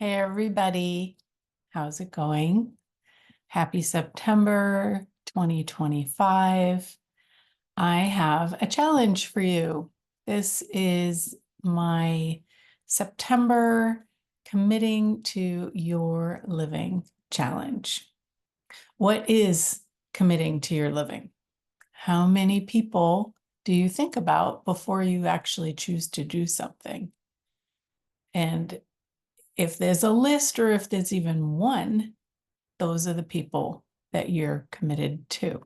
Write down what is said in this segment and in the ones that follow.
Hey everybody, how's it going? Happy September 2025. I have a challenge for you. This is my September committing to your living challenge. What is committing to your living? How many people do you think about before you actually choose to do something? And if there's a list or if there's even one, those are the people that you're committed to.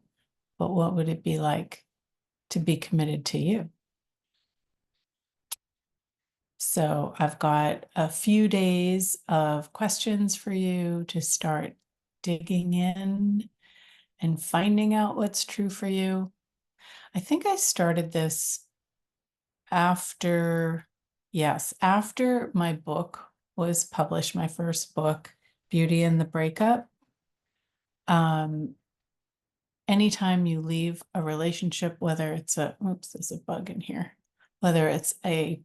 But what would it be like to be committed to you? So I've got a few days of questions for you to start digging in and finding out what's true for you. I think I started this after, yes, after my book was published, my first book, Beauty and the Breakup. Anytime you leave a relationship, whether it's oops, there's a bug in here, whether it's a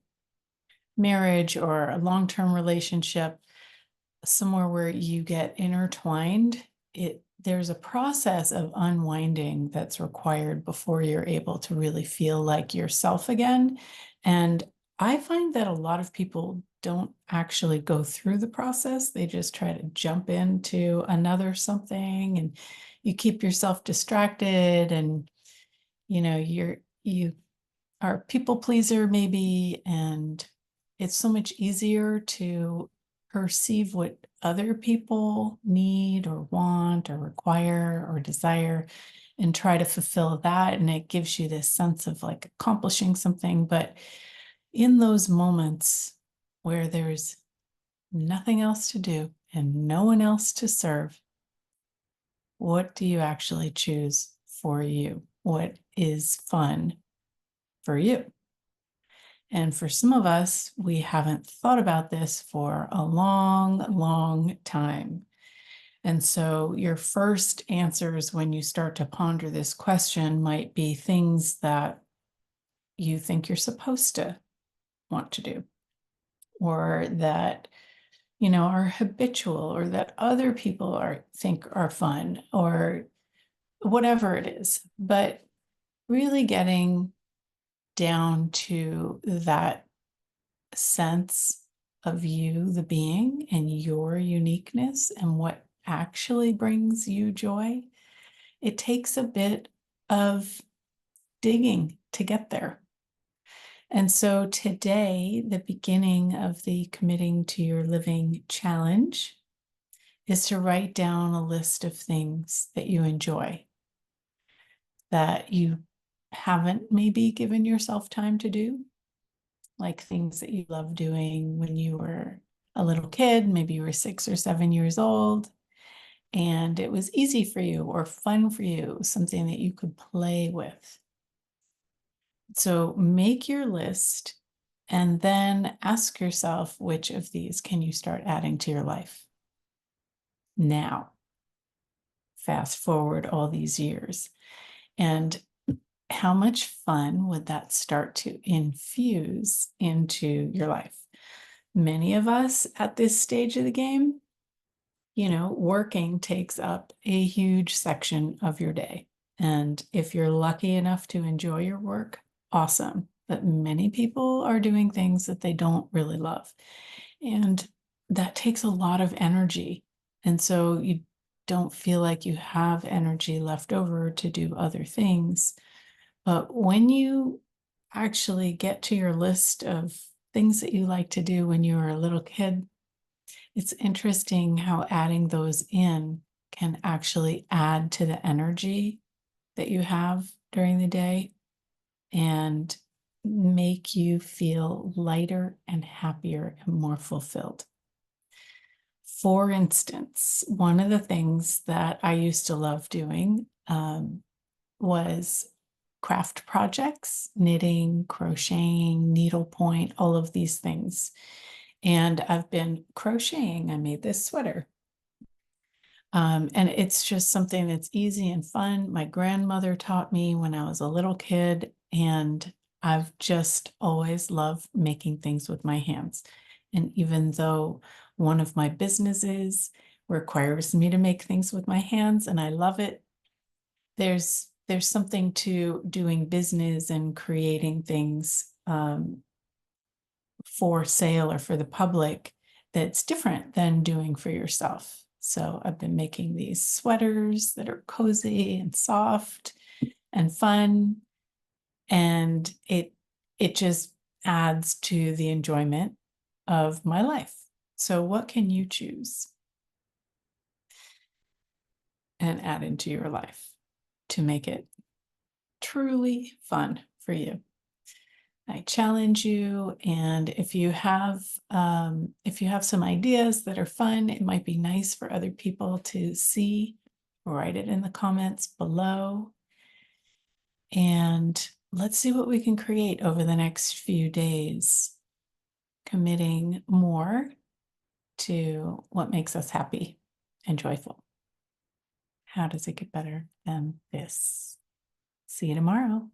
marriage or a long-term relationship, somewhere where you get intertwined, there's a process of unwinding that's required before you're able to really feel like yourself again. And I find that a lot of people don't actually go through the process. They just try to jump into another something, and you keep yourself distracted, and you are a people pleaser maybe, and it's so much easier to perceive what other people need or want or require or desire and try to fulfill that. And it gives you this sense of like accomplishing something. But in those moments where there's nothing else to do and no one else to serve, what do you actually choose for you? What is fun for you? And for some of us, we haven't thought about this for a long, long time. And so your first answers when you start to ponder this question might be things that you think you're supposed to want to do, or that, are habitual, or that other people think are fun, or whatever it is. But really getting down to that sense of you, the being, and your uniqueness and what actually brings you joy, it takes a bit of digging to get there. And so today, the beginning of the Committing to Your Living challenge is to write down a list of things that you enjoy, that you haven't maybe given yourself time to do, like things that you loved doing when you were a little kid, maybe you were 6 or 7 years old, and it was easy for you or fun for you, something that you could play with. So make your list and then ask yourself, which of these can you start adding to your life now? Fast forward all these years. And how much fun would that start to infuse into your life? Many of us at this stage of the game, working takes up a huge section of your day. And if you're lucky enough to enjoy your work, awesome. But many people are doing things that they don't really love. And that takes a lot of energy. And so you don't feel like you have energy left over to do other things. But when you actually get to your list of things that you like to do when you were a little kid, it's interesting how adding those in can actually add to the energy that you have during the day and make you feel lighter and happier and more fulfilled. For instance, one of the things that I used to love doing was craft projects, knitting, crocheting, needlepoint, all of these things. And I've been crocheting. I made this sweater. And it's just something that's easy and fun. My grandmother taught me when I was a little kid, and I've just always loved making things with my hands. And even though one of my businesses requires me to make things with my hands and I love it, there's something to doing business and creating things for sale or for the public that's different than doing for yourself. So I've been making these sweaters that are cozy and soft and fun, and it just adds to the enjoyment of my life. So what can you choose and add into your life to make it truly fun for you? I challenge you, and if you have some ideas that are fun, it might be nice for other people to see, write it in the comments below. And let's see what we can create over the next few days, committing more to what makes us happy and joyful. How does it get better than this? See you tomorrow.